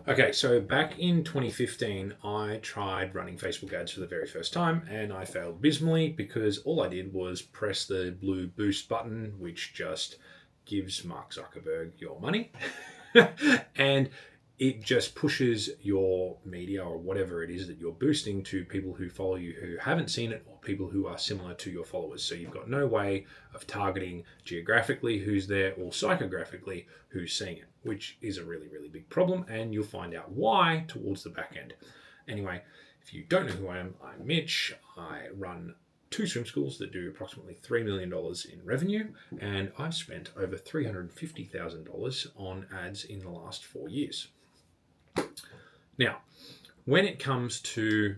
Okay, so back in 2015, I tried running Facebook ads for the very first time and I failed abysmally because all I did was press the blue boost button, which just gives Mark Zuckerberg your money. And it just pushes your media or whatever it is that you're boosting to people who follow you who haven't seen it or people who are similar to your followers. So you've got no way of targeting geographically who's there or psychographically who's seeing it, which is a really, really big problem. And you'll find out why towards the back end. Anyway, if you don't know who I am, I'm Mitch. I run two swim schools that do approximately $3 million in revenue, and I've spent over $350,000 on ads in the last 4 years. Now, when it comes to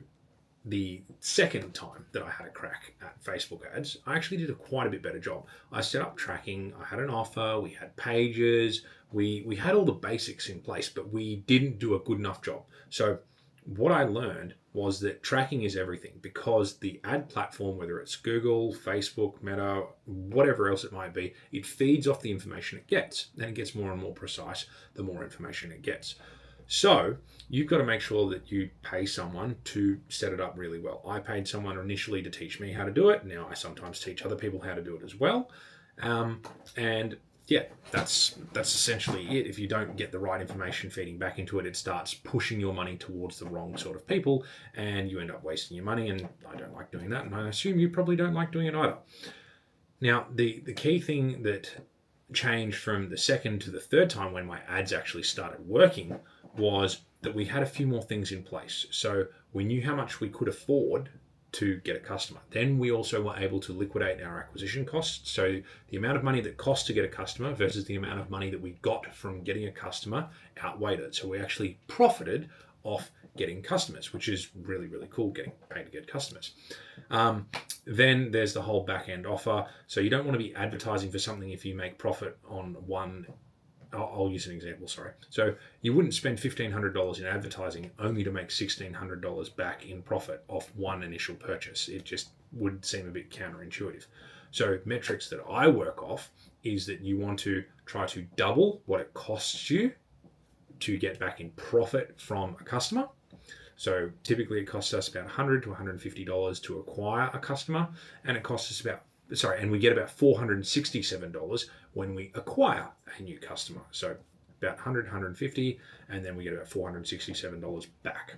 the second time that I had a crack at Facebook ads, I actually did quite a bit better job. I set up tracking, I had an offer, we had pages, we had all the basics in place, but we didn't do a good enough job. So what I learned was that tracking is everything because the ad platform, whether it's Google, Facebook, Meta, whatever else it might be, it feeds off the information it gets, and it gets more and more precise the more information it gets. So you've got to make sure that you pay someone to set it up really well. I paid someone initially to teach me how to do it. Now I sometimes teach other people how to do it as well. And yeah, that's essentially it. If you don't get the right information feeding back into it, it starts pushing your money towards the wrong sort of people and you end up wasting your money. And I don't like doing that. And I assume you probably don't like doing it either. Now, the key thing that changed from the second to the third time when my ads actually started working was that we had a few more things in place. So we knew how much we could afford to get a customer. Then we also were able to liquidate our acquisition costs. So the amount of money that cost to get a customer versus the amount of money that we got from getting a customer outweighed it. So we actually profited off getting customers, which is really, really cool, getting paid to get customers. Then there's the whole back end offer. So you don't want to be advertising for something if you make profit on one. I'll use an example, sorry. So you wouldn't spend $1,500 in advertising only to make $1,600 back in profit off one initial purchase. It just would seem a bit counterintuitive. So metrics that I work off is that you want to try to double what it costs you to get back in profit from a customer. So typically it costs us about $100 to $150 to acquire a customer, and it costs us and we get about $467 when we acquire a new customer. So about $100, $150, and then we get about $467 back.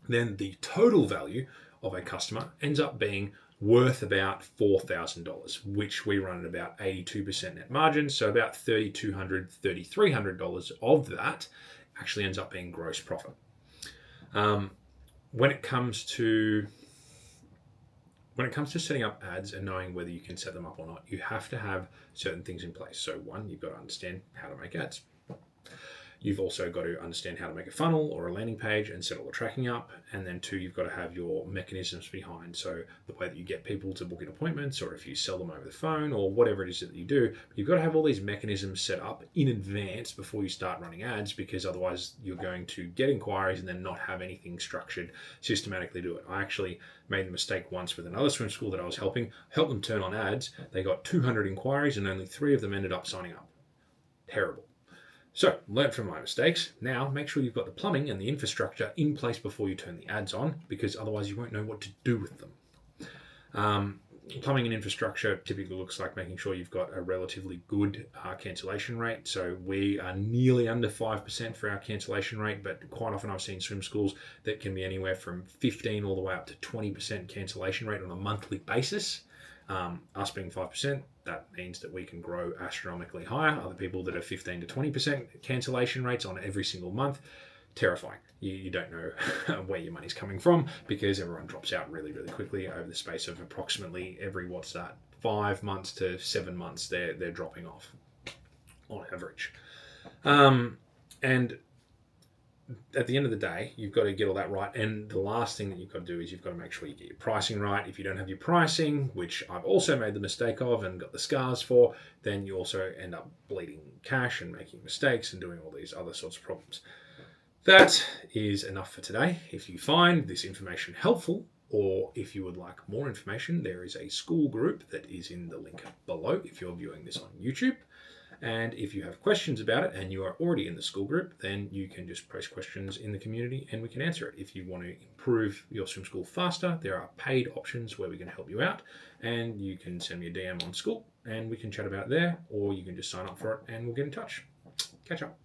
Then the total value of a customer ends up being worth about $4,000, which we run at about 82% net margin. So about $3,200, $3,300 of that actually ends up being gross profit. When it comes to setting up ads and knowing whether you can set them up or not, you have to have certain things in place. So one, you've got to understand how to make ads. You've also got to understand how to make a funnel or a landing page and set all the tracking up. And then two, you've got to have your mechanisms behind. So the way that you get people to book in appointments, or if you sell them over the phone or whatever it is that you do, you've got to have all these mechanisms set up in advance before you start running ads, because otherwise you're going to get inquiries and then not have anything structured systematically do it. I actually made the mistake once with another swim school that I was help them turn on ads. They got 200 inquiries and only 3 of them ended up signing up. Terrible. So, learn from my mistakes. Now, make sure you've got the plumbing and the infrastructure in place before you turn the ads on, because otherwise you won't know what to do with them. Plumbing and infrastructure typically looks like making sure you've got a relatively good cancellation rate. So we are nearly under 5% for our cancellation rate, but quite often I've seen swim schools that can be anywhere from 15 all the way up to 20% cancellation rate on a monthly basis. Us being 5%, that means that we can grow astronomically higher. Other people that are 15 to 20% cancellation rates on every single month, terrifying. You don't know where your money's coming from, because everyone drops out really, really quickly over the space of approximately every, 5 months to 7 months, they're dropping off on average. And at the end of the day, you've got to get all that right. And the last thing that you've got to do is you've got to make sure you get your pricing right. If you don't have your pricing, which I've also made the mistake of and got the scars for, then you also end up bleeding cash and making mistakes and doing all these other sorts of problems. That is enough for today. If you find this information helpful, or if you would like more information, there is a school group that is in the link below if you're viewing this on YouTube. And if you have questions about it and you are already in the school group, then you can just post questions in the community and we can answer it. If you want to improve your swim school faster, there are paid options where we can help you out, and you can send me a DM on school and we can chat about it there, or you can just sign up for it and we'll get in touch. Catch up.